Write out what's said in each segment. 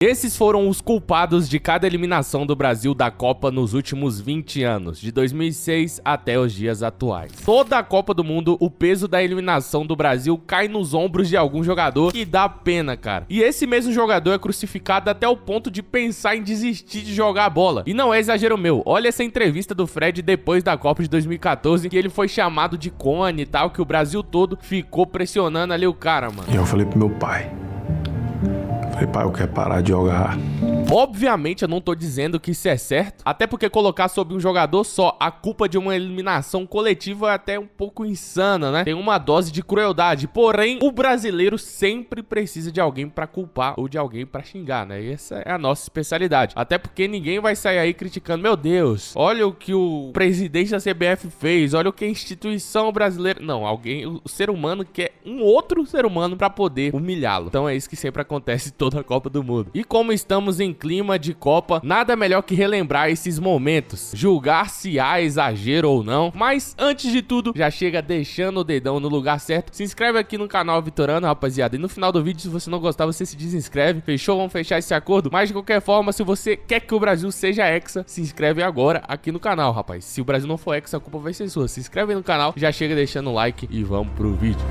Esses foram os culpados de cada eliminação do Brasil da Copa nos últimos 20 anos, de 2006 até os dias atuais. Toda a Copa do Mundo, o peso da eliminação do Brasil cai nos ombros de algum jogador e dá pena, cara. E esse mesmo jogador é crucificado até o ponto de pensar em desistir de jogar a bola. E não é exagero meu, olha essa entrevista do Fred depois da Copa de 2014, que ele foi chamado de cone e tal, que o Brasil todo ficou pressionando ali o cara, mano. E eu falei pro meu pai, pai, eu quero parar de jogar. Obviamente eu não tô dizendo que isso é certo, até porque colocar sobre um jogador só a culpa de uma eliminação coletiva é até um pouco insana, né? Tem uma dose de crueldade, porém o brasileiro sempre precisa de alguém pra culpar ou de alguém pra xingar, né? E essa é a nossa especialidade, até porque ninguém vai sair aí criticando, meu Deus, olha o que o presidente da CBF fez, olha o que a instituição brasileira... Não, alguém, o ser humano quer um outro ser humano pra poder humilhá-lo. Então é isso que sempre acontece em toda a Copa do Mundo. E como estamos em clima de Copa, nada melhor que relembrar esses momentos, julgar se há exagero ou não, mas antes de tudo, já chega deixando o dedão no lugar certo, se inscreve aqui no canal Vitorano, rapaziada, e no final do vídeo, se você não gostar, você se desinscreve, fechou? Vamos fechar esse acordo? Mas de qualquer forma, se você quer que o Brasil seja hexa, se inscreve agora aqui no canal, rapaz. Se o Brasil não for hexa, a culpa vai ser sua. Se inscreve aí no canal, já chega deixando o like e vamos pro vídeo.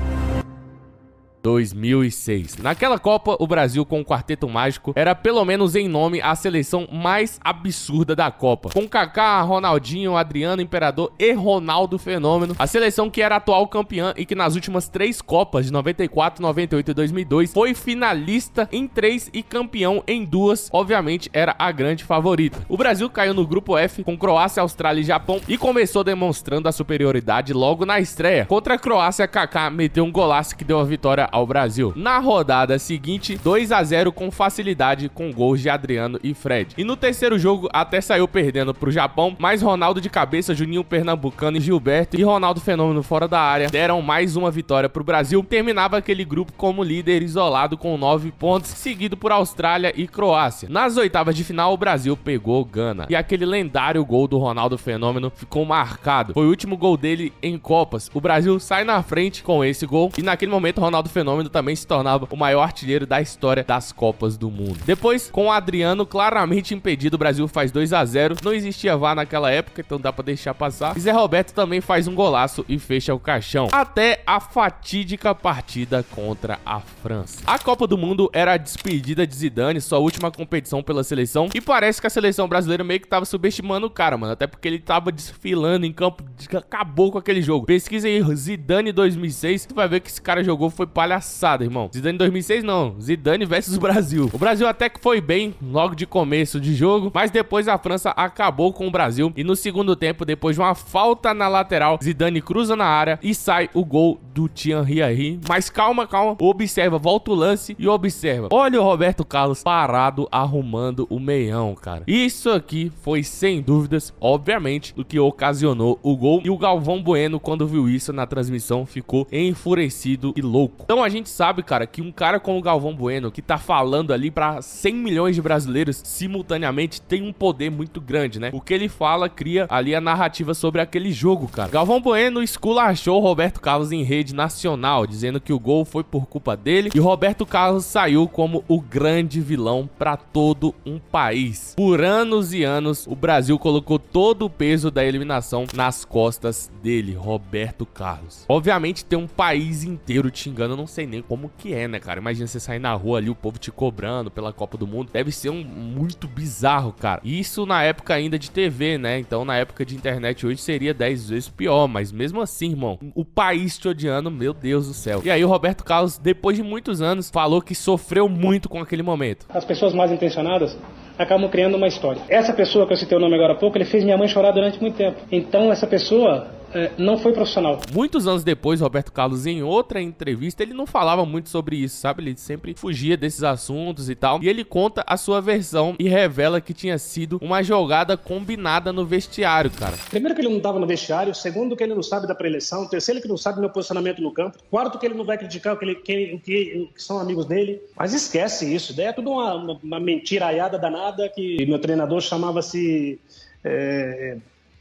2006. Naquela Copa, o Brasil com o Quarteto Mágico era, pelo menos em nome, a seleção mais absurda da Copa. Com Kaká, Ronaldinho, Adriano, Imperador e Ronaldo Fenômeno. A seleção que era atual campeã e que nas últimas 3 Copas, de 94, 98 e 2002, foi finalista em 3 e campeão em 2. Obviamente, era a grande favorita. O Brasil caiu no grupo F com Croácia, Austrália e Japão e começou demonstrando a superioridade logo na estreia. Contra a Croácia, Kaká meteu um golaço que deu a vitória ao Brasil. Na rodada seguinte, 2 a 0 com facilidade, com gols de Adriano e Fred. E no terceiro jogo até saiu perdendo pro Japão, mas Ronaldo de cabeça, Juninho Pernambucano e Gilberto e Ronaldo Fenômeno fora da área deram mais uma vitória pro Brasil. Terminava aquele grupo como líder isolado com 9 pontos, seguido por Austrália e Croácia. Nas oitavas de final, o Brasil pegou Gana. E aquele lendário gol do Ronaldo Fenômeno ficou marcado. Foi o último gol dele em Copas. O Brasil sai na frente com esse gol e naquele momento Ronaldo Fenômeno também se tornava o maior artilheiro da história das Copas do Mundo. Depois, com o Adriano claramente impedido, o Brasil faz 2 a 0. Não existia VAR naquela época, então dá pra deixar passar. E Zé Roberto também faz um golaço e fecha o caixão. Até a fatídica partida contra a França. A Copa do Mundo era a despedida de Zidane, sua última competição pela seleção. E parece que a seleção brasileira meio que tava subestimando o cara, mano. Até porque ele tava desfilando em campo, acabou com aquele jogo. Pesquisa aí, Zidane 2006, tu vai ver que esse cara jogou foi palhaçada, irmão. Zidane 2006 não, Zidane versus Brasil. O Brasil até que foi bem logo de começo de jogo, mas depois a França acabou com o Brasil e no segundo tempo, depois de uma falta na lateral, Zidane cruza na área e sai o gol do Thierry Henry. Mas calma, observa, volta o lance e observa. Olha o Roberto Carlos parado arrumando o meião, cara. Isso aqui foi sem dúvidas, obviamente, o que ocasionou o gol e o Galvão Bueno, quando viu isso na transmissão, ficou enfurecido e louco. Então a gente sabe, cara, que um cara como o Galvão Bueno, que tá falando ali pra 100 milhões de brasileiros simultaneamente, tem um poder muito grande, né? O que ele fala cria ali a narrativa sobre aquele jogo, cara. Galvão Bueno esculachou Roberto Carlos em rede nacional, dizendo que o gol foi por culpa dele e Roberto Carlos saiu como o grande vilão pra todo um país. Por anos e anos, o Brasil colocou todo o peso da eliminação nas costas dele, Roberto Carlos. Obviamente tem um país inteiro te xingando, eu não sei nem como que é, né, cara? Imagina você sair na rua ali, o povo te cobrando pela Copa do Mundo. Deve ser muito bizarro, cara. Isso na época ainda de TV, né? Então na época de internet hoje seria 10 vezes pior, mas mesmo assim, irmão, o país te odiando, meu Deus do céu. E aí o Roberto Carlos, depois de muitos anos, falou que sofreu muito com aquele momento. As pessoas mais intencionadas acabam criando uma história. Essa pessoa que eu citei o nome agora há pouco, ele fez minha mãe chorar durante muito tempo. Então essa pessoa não foi profissional. Muitos anos depois, Roberto Carlos, em outra entrevista, ele não falava muito sobre isso, sabe? Ele sempre fugia desses assuntos e tal. E ele conta a sua versão e revela que tinha sido uma jogada combinada no vestiário, cara. Primeiro que ele não estava no vestiário, segundo que ele não sabe da pré-eleição, terceiro que não sabe do meu posicionamento no campo, quarto que ele não vai criticar o que são amigos dele. Mas esquece isso, daí é tudo uma mentiraiada danada que meu treinador chamava-se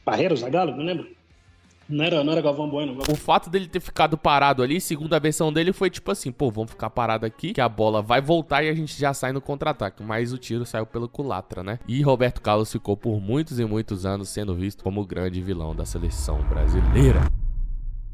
Barreiros Zagallo, não lembro? Não era Galvão Bueno. O fato dele ter ficado parado ali, segundo a versão dele, foi tipo assim, pô, vamos ficar parado aqui, que a bola vai voltar e a gente já sai no contra-ataque. Mas o tiro saiu pelo culatra, né? E Roberto Carlos ficou por muitos e muitos anos sendo visto como o grande vilão da seleção brasileira.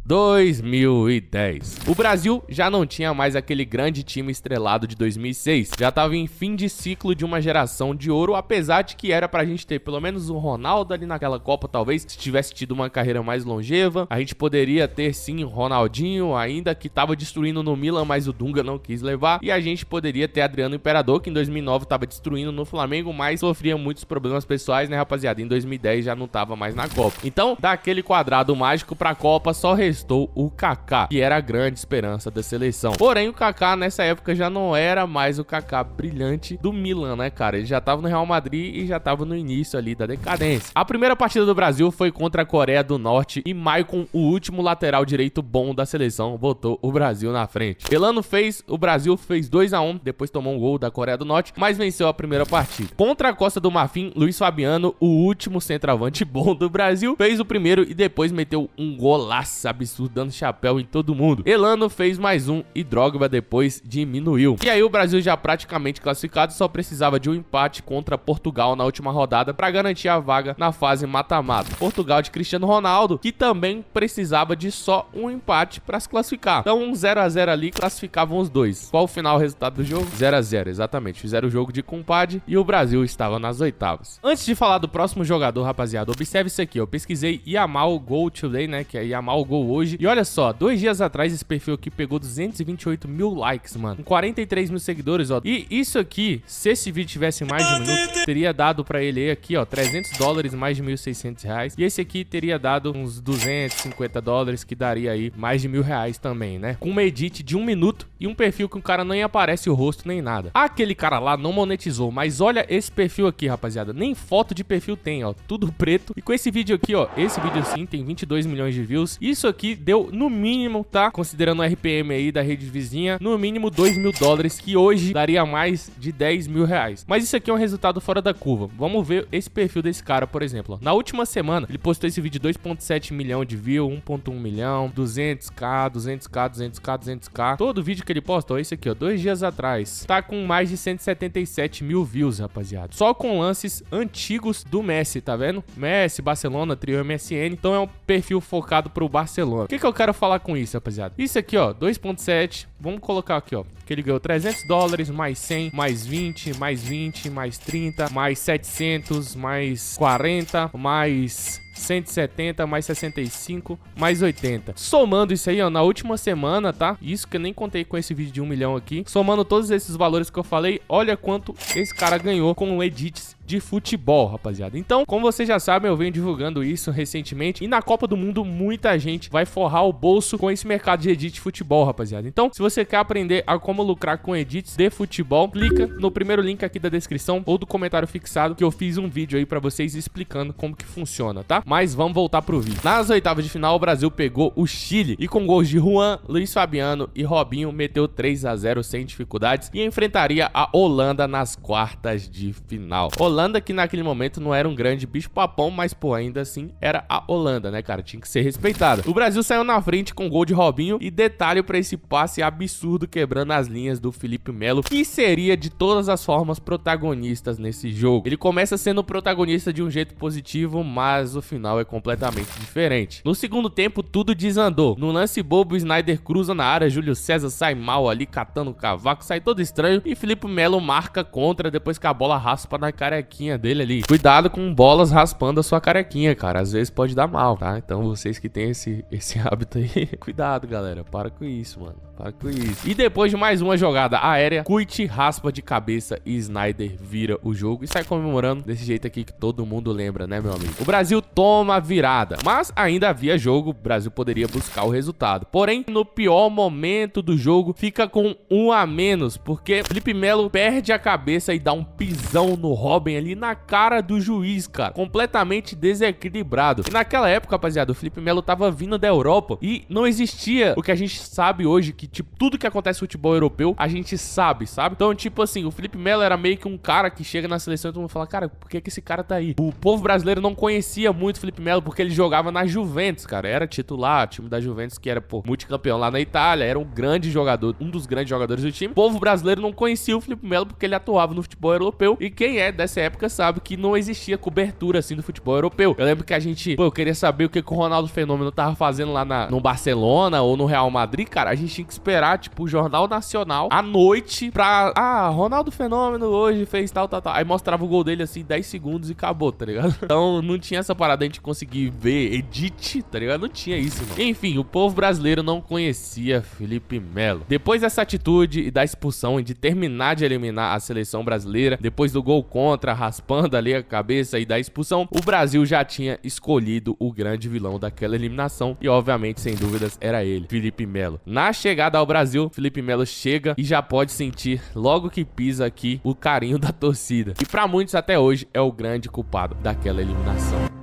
2010. O Brasil já não tinha mais aquele grande time estrelado de 2006. Já estava em fim de ciclo de uma geração de ouro, apesar de que era pra gente ter pelo menos o Ronaldo ali naquela Copa, talvez, se tivesse tido uma carreira mais longeva. A gente poderia ter sim o Ronaldinho, ainda que tava destruindo no Milan, mas o Dunga não quis levar. E a gente poderia ter Adriano Imperador, que em 2009 tava destruindo no Flamengo, mas sofria muitos problemas pessoais, né, rapaziada? Em 2010 já não tava mais na Copa. Então, daquele quadrado mágico pra Copa, só restou o Kaká, que era a grande esperança da seleção. Porém, o Kaká nessa época já não era mais o Kaká brilhante do Milan, né, cara? Ele já tava no Real Madrid e já tava no início ali da decadência. A primeira partida do Brasil foi contra a Coreia do Norte e Maicon, o último lateral direito bom da seleção, botou o Brasil na frente. Elano fez, o Brasil fez 2-1, depois tomou um gol da Coreia do Norte, mas venceu a primeira partida. Contra a Costa do Marfim, Luiz Fabiano, o último centroavante bom do Brasil, fez o primeiro e depois meteu um golaço absurdo, dando chapéu em todo mundo. Elano fez mais um e Drogba depois diminuiu. E aí o Brasil já praticamente classificado, só precisava de um empate contra Portugal na última rodada para garantir a vaga na fase mata-mata. Portugal de Cristiano Ronaldo, que também precisava de só um empate para se classificar. Então um 0-0 ali, classificavam os dois. Qual o final, o resultado do jogo? 0-0, exatamente. Fizeram o jogo de compadre e o Brasil estava nas oitavas. Antes de falar do próximo jogador, rapaziada, observe isso aqui. Eu pesquisei Yamal Goal Today, né, que é Yamal Goal hoje. E olha só, 2 dias atrás esse perfil aqui pegou 228 mil likes, mano. Com 43 mil seguidores, ó. E isso aqui, se esse vídeo tivesse mais de um minuto, teria dado pra ele aqui, ó, $300, mais de R$1.600. E esse aqui teria dado uns $250, que daria aí mais de R$1.000 também, né? Com uma edit de 1 minuto e um perfil que o cara nem aparece o rosto nem nada. Aquele cara lá não monetizou, mas olha esse perfil aqui, rapaziada. Nem foto de perfil tem, ó. Tudo preto. E com esse vídeo aqui, ó, esse vídeo sim tem 22 milhões de views. Isso aqui deu no mínimo, tá? Considerando o RPM aí da rede vizinha, no mínimo $2.000, que hoje daria mais de R$10.000. Mas isso aqui é um resultado fora da curva. Vamos ver esse perfil desse cara, por exemplo. Na última semana, ele postou esse vídeo 2.7 milhão de views, 1.1 milhão, 200k, 200k, 200k, 200k. Todo vídeo que ele posta, ó, esse aqui, ó, 2 dias atrás, tá com mais de 177 mil views, rapaziada. Só com lances antigos do Messi, tá vendo? Messi, Barcelona, trio MSN. Então é um perfil focado pro Barcelona. O que eu quero falar com isso, rapaziada? Isso aqui, ó, 2.7. Vamos colocar aqui, ó, que ele ganhou $300, mais 100, mais 20, mais 20, mais 30, mais 700, mais 40, mais 170, mais 65, mais 80. Somando isso aí, ó, na última semana, tá? Isso que eu nem contei com esse vídeo de 1 milhão aqui. Somando todos esses valores que eu falei, olha quanto esse cara ganhou com edits de futebol, rapaziada. Então, como vocês já sabem, eu venho divulgando isso recentemente. E na Copa do Mundo, muita gente vai forrar o bolso com esse mercado de edit de futebol, rapaziada. Então, se você quer aprender a como lucrar com edits de futebol, clica no primeiro link aqui da descrição ou do comentário fixado, que eu fiz um vídeo aí pra vocês explicando como que funciona, tá? Mas vamos voltar pro vídeo. Nas oitavas de final, o Brasil pegou o Chile e com gols de Juan, Luiz Fabiano e Robinho, meteu 3-0 sem dificuldades e enfrentaria a Holanda nas quartas de final. Holanda que naquele momento não era um grande bicho papão, mas pô, ainda assim era a Holanda, né, cara? Tinha que ser respeitada. O Brasil saiu na frente com gol de Robinho e detalhe pra esse passe absurdo quebrando as linhas do Felipe Melo, que seria de todas as formas protagonistas nesse jogo. Ele começa sendo protagonista de um jeito positivo, mas o final é completamente diferente. No segundo tempo, tudo desandou. No lance bobo, o Snyder cruza na área, Júlio César sai mal ali, catando o cavaco, sai todo estranho e Felipe Melo marca contra depois que a bola raspa na carequinha dele ali. Cuidado com bolas raspando a sua carequinha, cara. Às vezes pode dar mal, tá? Então vocês que têm esse hábito aí, cuidado, galera. Para com isso, mano. Para com isso. E depois de mais uma jogada aérea, Kuit raspa de cabeça e Snyder vira o jogo e sai comemorando desse jeito aqui que todo mundo lembra, né, meu amigo? O Brasil toma a virada, mas ainda havia jogo. O Brasil poderia buscar o resultado. Porém, no pior momento do jogo, fica com 1 a menos, porque Felipe Melo perde a cabeça e dá um pisão no Robin ali na cara do juiz, cara. Completamente desequilibrado. E naquela época, rapaziada, o Felipe Melo tava vindo da Europa e não existia o que a gente sabe hoje, que tipo, tudo que acontece no futebol europeu, a gente sabe? Então, tipo assim, o Felipe Melo era meio que um cara que chega na seleção e todo mundo fala, cara, por que esse cara tá aí? O povo brasileiro não conhecia muito o Felipe Melo porque ele jogava na Juventus, cara. Era titular, time da Juventus que era, pô, multicampeão lá na Itália, era um grande jogador, um dos grandes jogadores do time. O povo brasileiro não conhecia o Felipe Melo porque ele atuava no futebol europeu, e quem é dessa época sabe que não existia cobertura assim do futebol europeu. Eu lembro que a gente, pô, eu queria saber o que o Ronaldo Fenômeno tava fazendo lá no Barcelona ou no Real Madrid, cara. A gente tinha que esperar, tipo, o Jornal Nacional à noite pra... Ronaldo Fenômeno hoje fez tal. Aí mostrava o gol dele assim, 10 segundos e acabou, tá ligado? Então não tinha essa parada de a gente conseguir ver edit, tá ligado? Não tinha isso, mano. Enfim, o povo brasileiro não conhecia Felipe Melo. Depois dessa atitude e da expulsão e de terminar de eliminar a seleção brasileira, depois do gol contra, raspando ali a cabeça e da expulsão, o Brasil já tinha escolhido o grande vilão daquela eliminação e, obviamente, sem dúvidas, era ele, Felipe Melo. Na chegada ao Brasil, Felipe Melo chega e já pode sentir, logo que pisa aqui, o carinho da torcida. E pra muitos até hoje é o grande culpado daquela eliminação.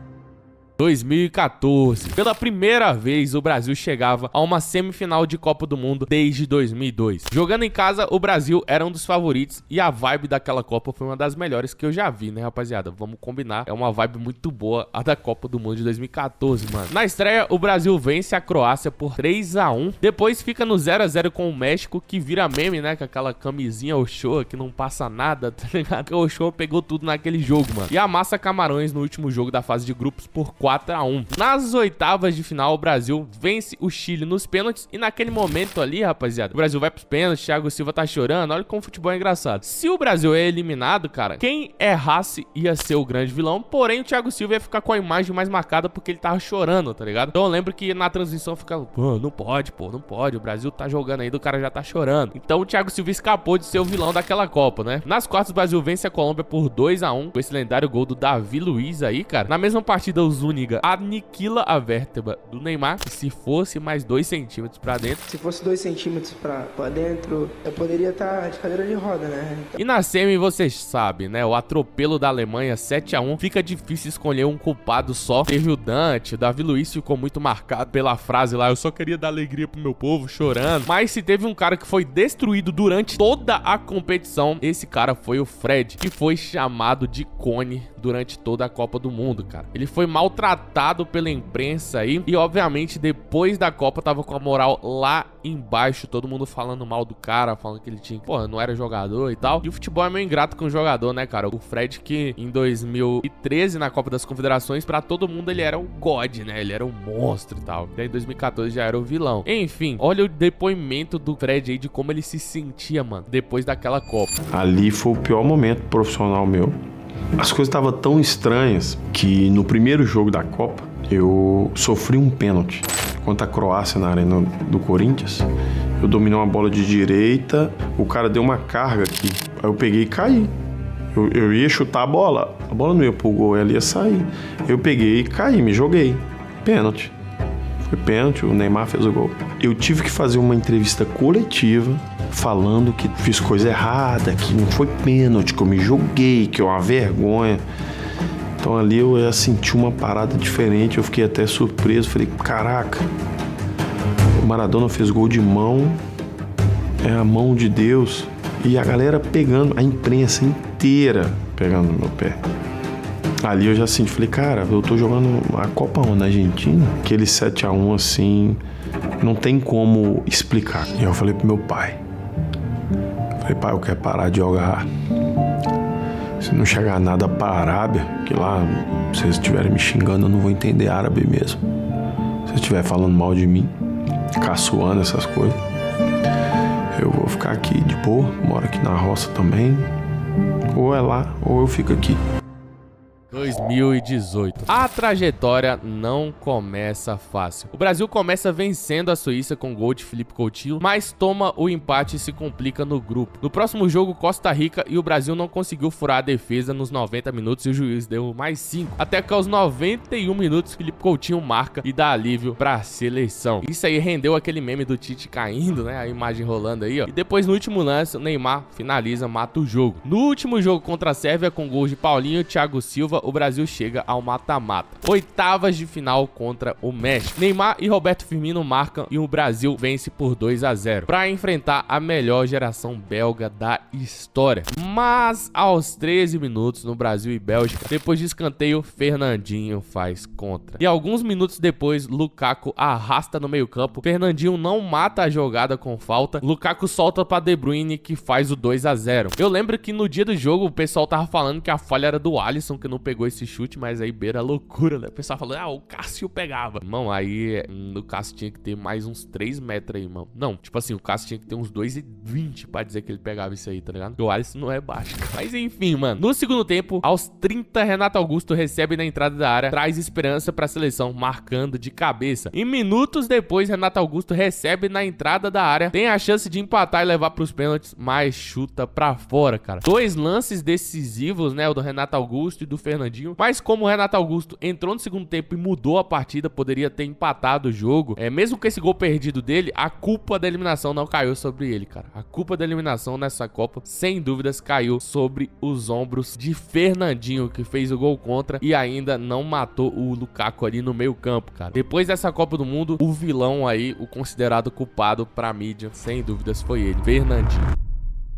2014. Pela primeira vez, o Brasil chegava a uma semifinal de Copa do Mundo desde 2002. Jogando em casa, o Brasil era um dos favoritos e a vibe daquela Copa foi uma das melhores que eu já vi, né, rapaziada? Vamos combinar, é uma vibe muito boa a da Copa do Mundo de 2014, mano. Na estreia, o Brasil vence a Croácia por 3-1. Depois fica no 0-0 com o México, que vira meme, né, com aquela camisinha Ochoa que não passa nada, tá ligado? O Ochoa pegou tudo naquele jogo, mano. E amassa Camarões no último jogo da fase de grupos por 4-1. Nas oitavas de final, o Brasil vence o Chile nos pênaltis e naquele momento ali, rapaziada, o Brasil vai pros pênaltis, Thiago Silva tá chorando, olha como o futebol é engraçado. Se o Brasil é eliminado, cara, quem errasse ia ser o grande vilão, porém o Thiago Silva ia ficar com a imagem mais marcada porque ele tava chorando, tá ligado? Então eu lembro que na transmissão ficava, pô, não pode, o Brasil tá jogando aí, o cara já tá chorando. Então o Thiago Silva escapou de ser o vilão daquela Copa, né? Nas quartas, o Brasil vence a Colômbia por 2-1, com esse lendário gol do Davi Luiz aí, cara. Na mesma partida, o Zúñiga aniquila a vértebra do Neymar. E se fosse mais 2 centímetros pra dentro... Se fosse 2 centímetros pra dentro, eu poderia estar de cadeira de roda, né? E na semi, vocês sabem, né? O atropelo da Alemanha 7-1. Fica difícil escolher um culpado só. Teve o Dante, o Davi Luiz ficou muito marcado pela frase lá, eu só queria dar alegria pro meu povo, chorando. Mas se teve um cara que foi destruído durante toda a competição, esse cara foi o Fred, que foi chamado de Cone durante toda a Copa do Mundo, cara. Ele foi maltratado pela imprensa aí e, obviamente, depois da Copa tava com a moral lá embaixo, todo mundo falando mal do cara, falando que ele tinha, porra, não era jogador e tal. E o futebol é meio ingrato com o jogador, né, cara? O Fred, que em 2013, na Copa das Confederações, pra todo mundo ele era o God, né? Ele era um monstro e tal. Daí em 2014 já era o vilão. Enfim, olha o depoimento do Fred aí de como ele se sentia, mano, depois daquela Copa. Ali foi o pior momento profissional meu. As coisas estavam tão estranhas que no primeiro jogo da Copa eu sofri um pênalti contra a Croácia na arena do Corinthians. Eu dominei uma bola de direita, o cara deu uma carga aqui, aí eu peguei e caí. Eu ia chutar a bola não ia pro gol, ela ia sair. Eu peguei e caí, me joguei. Pênalti. Foi pênalti, o Neymar fez o gol. Eu tive que fazer uma entrevista coletiva falando que fiz coisa errada, que não foi pênalti, que eu me joguei, que é uma vergonha. Então ali eu senti uma parada diferente, eu fiquei até surpreso, falei, caraca, o Maradona fez gol de mão, é a mão de Deus. E a galera pegando, a imprensa inteira pegando no meu pé. Ali eu já senti, falei, cara, eu tô jogando a Copa na Argentina, aquele 7-1 assim, não tem como explicar. E eu falei pro meu pai, pai, eu quero parar de jogar. Se não chegar nada pra Arábia, que lá, se vocês estiverem me xingando, eu não vou entender árabe mesmo. Se vocês estiverem falando mal de mim, caçoando essas coisas, eu vou ficar aqui de boa, moro aqui na roça também. Ou é lá, ou eu fico aqui. 2018. A trajetória não começa fácil. O Brasil começa vencendo a Suíça com gol de Philippe Coutinho, mas toma o empate e se complica no grupo. No próximo jogo, Costa Rica, e o Brasil não conseguiu furar a defesa nos 90 minutos e o juiz deu mais 5. Até que aos 91 minutos, Philippe Coutinho marca e dá alívio pra seleção. Isso aí rendeu aquele meme do Tite caindo, né? A imagem rolando aí, ó. E depois, no último lance, o Neymar finaliza, mata o jogo. No último jogo contra a Sérvia, com gols de Paulinho, Thiago Silva, Copa, o Brasil chega ao mata-mata. Oitavas de final contra o México. Neymar e Roberto Firmino marcam e o Brasil vence por 2-0 para enfrentar a melhor geração belga da história. Mas aos 13 minutos no Brasil e Bélgica, depois de escanteio, Fernandinho faz contra. E alguns minutos depois, Lukaku arrasta no meio-campo. Fernandinho não mata a jogada com falta. Lukaku solta para De Bruyne, que faz o 2-0. Eu lembro que no dia do jogo o pessoal tava falando que a falha era do Alisson, que não pegou esse chute, mas aí beira loucura, né? O pessoal falou, o Cássio pegava. Irmão, aí o Cássio tinha que ter mais uns 3 metros aí, irmão. Não, tipo assim, o Cássio tinha que ter uns 2,20 pra dizer que ele pegava isso aí, tá ligado? Porque o Alisson não é baixo. Mas enfim, mano. No segundo tempo, aos 30, Renato Augusto recebe na entrada da área, traz esperança pra seleção, marcando de cabeça. E minutos depois, Renato Augusto recebe na entrada da área, tem a chance de empatar e levar pros pênaltis, mas chuta pra fora, cara. 2 lances decisivos, né? O do Renato Augusto e do Fernandinho. Mas como o Renato Augusto entrou no segundo tempo e mudou a partida, poderia ter empatado o jogo. Mesmo com esse gol perdido dele, a culpa da eliminação não caiu sobre ele, cara. A culpa da eliminação nessa Copa, sem dúvidas, caiu sobre os ombros de Fernandinho, que fez o gol contra e ainda não matou o Lukaku ali no meio campo, cara. Depois dessa Copa do Mundo, o vilão aí, o considerado culpado pra mídia, sem dúvidas foi ele, Fernandinho.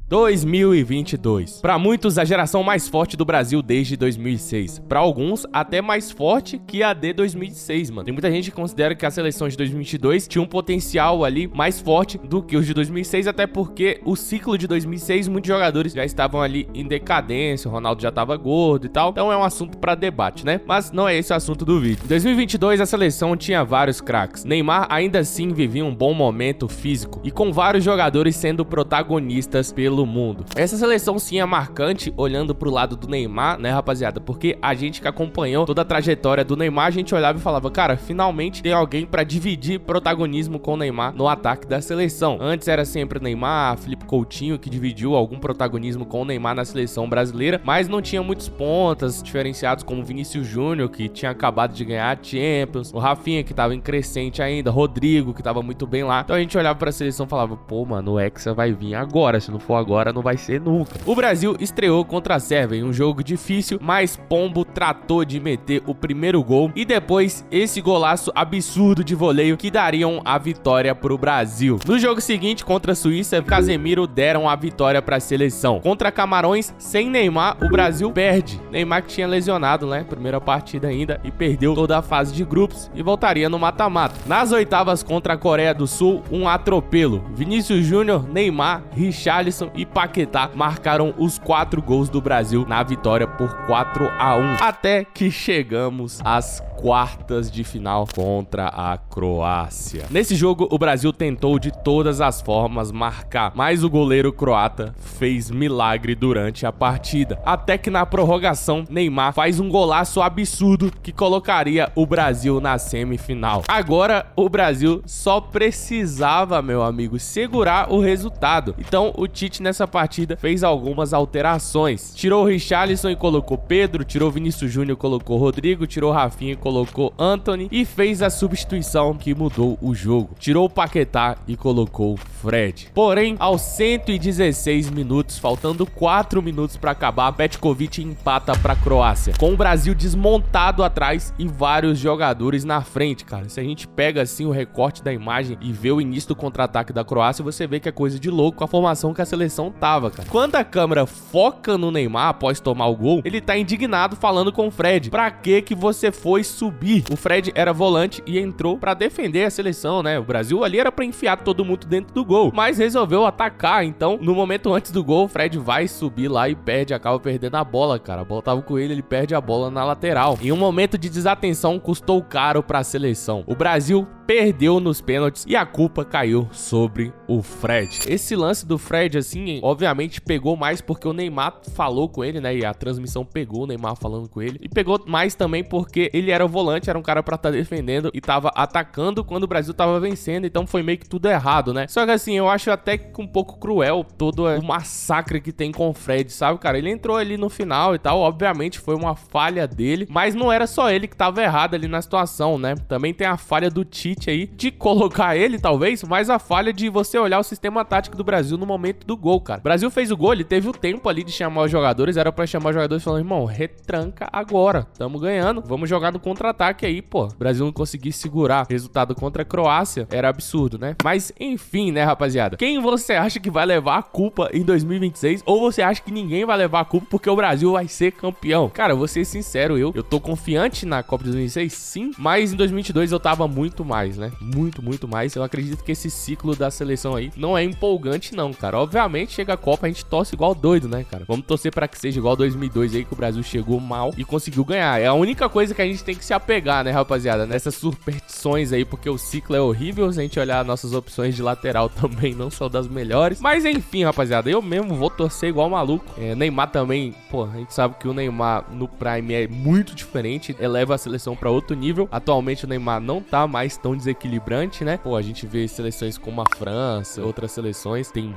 2022. Para muitos, a geração mais forte do Brasil desde 2006. Para alguns, até mais forte que a de 2006, mano. Tem muita gente que considera que a seleção de 2022 tinha um potencial ali mais forte do que os de 2006, até porque o ciclo de 2006, muitos jogadores já estavam ali em decadência, o Ronaldo já tava gordo e tal. Então é um assunto para debate, né? Mas não é esse o assunto do vídeo. Em 2022, a seleção tinha vários craques. Neymar ainda assim vivia um bom momento físico e com vários jogadores sendo protagonistas pelo mundo. Essa seleção sim é marcante olhando pro lado do Neymar, né, rapaziada? Porque a gente que acompanhou toda a trajetória do Neymar, a gente olhava e falava, cara, finalmente tem alguém pra dividir protagonismo com o Neymar no ataque da seleção. Antes era sempre o Neymar, Felipe Coutinho, que dividiu algum protagonismo com o Neymar na seleção brasileira, mas não tinha muitos pontas diferenciados como Vinícius Júnior, que tinha acabado de ganhar a Champions, o Rafinha, que tava em crescente ainda, Rodrigo, que tava muito bem lá. Então a gente olhava pra seleção e falava, pô, mano, o Hexa vai vir agora, se não for agora, não vai ser nunca. O Brasil estreou contra a Sérvia em um jogo difícil, mas Pombo tratou de meter o primeiro gol e depois esse golaço absurdo de voleio que dariam a vitória pro Brasil. No jogo seguinte, contra a Suíça, Casemiro deram a vitória pra seleção. Contra Camarões, sem Neymar, o Brasil perde. Neymar que tinha lesionado, né? Primeira partida ainda e perdeu toda a fase de grupos e voltaria no mata-mata. Nas oitavas contra a Coreia do Sul, um atropelo. Vinícius Júnior, Neymar, Richarlison e Paquetá marcaram os 4 gols do Brasil na vitória por 4-1. Até que chegamos às quartas de final contra a Croácia. Nesse jogo, o Brasil tentou de todas as formas marcar, mas o goleiro croata fez milagre durante a partida. Até que na prorrogação, Neymar faz um golaço absurdo que colocaria o Brasil na semifinal. Agora, o Brasil só precisava, meu amigo, segurar o resultado. Então, o Tite nessa partida fez algumas alterações. Tirou o Richarlison e colocou Pedro, tirou o Vinícius Júnior e colocou Rodrigo, tirou o Rafinha e colocou Antony e fez a substituição que mudou o jogo. Tirou o Paquetá e colocou Fred. Porém, aos 116 minutos, faltando 4 minutos para acabar, Petkovic empata para a Croácia, com o Brasil desmontado atrás e vários jogadores na frente, cara. Se a gente pega assim o recorte da imagem e vê o início do contra-ataque da Croácia, você vê que é coisa de louco com a formação que a seleção tava, cara. Quando a câmera foca no Neymar após tomar o gol, ele tá indignado falando com o Fred. Pra que você foi subir? O Fred era volante e entrou pra defender a seleção, né? O Brasil ali era pra enfiar todo mundo dentro do gol, mas resolveu atacar. Então, no momento antes do gol, o Fred vai subir lá e perde, acaba perdendo a bola, cara. A bola tava com ele perde a bola na lateral. Em um momento de desatenção, custou caro pra seleção. O Brasil perdeu nos pênaltis e a culpa caiu sobre o Fred. Esse lance do Fred, assim, obviamente pegou mais porque o Neymar falou com ele, né? E a transmissão pegou o Neymar falando com ele. E pegou mais também porque ele era o volante, era um cara pra estar defendendo e tava atacando quando o Brasil tava vencendo. Então foi meio que tudo errado, né? Só que assim, eu acho até que um pouco cruel todo o massacre que tem com o Fred, sabe, cara? Ele entrou ali no final e tal, obviamente foi uma falha dele, mas não era só ele que tava errado ali na situação, né? Também tem a falha do Tite, Tite aí de colocar ele, talvez, mas a falha de você olhar o sistema tático do Brasil no momento do gol, cara. O Brasil fez o gol, ele teve o tempo ali de chamar os jogadores, era pra chamar os jogadores falando, irmão, retranca agora, tamo ganhando, vamos jogar no contra-ataque aí, pô. O Brasil não conseguir segurar. Resultado contra a Croácia era absurdo, né? Mas, enfim, né, rapaziada? Quem você acha que vai levar a culpa em 2026? Ou você acha que ninguém vai levar a culpa porque o Brasil vai ser campeão? Cara, vou ser sincero, eu tô confiante na Copa de 2026, sim, mas em 2022 eu tava muito mais, né? Muito mais. Eu acredito que esse ciclo da seleção aí não é empolgante não, cara. Obviamente, chega a Copa, a gente torce igual doido, né, cara? Vamos torcer pra que seja igual 2002 aí, que o Brasil chegou mal e conseguiu ganhar. É a única coisa que a gente tem que se apegar, né, rapaziada? Nessas superstições aí, porque o ciclo é horrível. Se a gente olhar nossas opções de lateral também não são das melhores. Mas enfim, rapaziada, eu mesmo vou torcer igual maluco. Neymar também, pô, a gente sabe que o Neymar no Prime é muito diferente, eleva a seleção pra outro nível. Atualmente o Neymar não tá mais tão desequilibrante, né? Pô, a gente vê seleções como a França, outras seleções, tem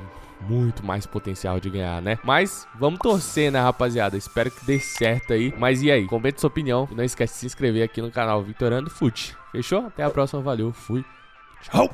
muito mais potencial de ganhar, né? Mas vamos torcer, né, rapaziada? Espero que dê certo aí. Mas e aí? Comente sua opinião e não esquece de se inscrever aqui no canal Vitorando Fute. Fechou? Até a próxima, valeu, fui. Tchau!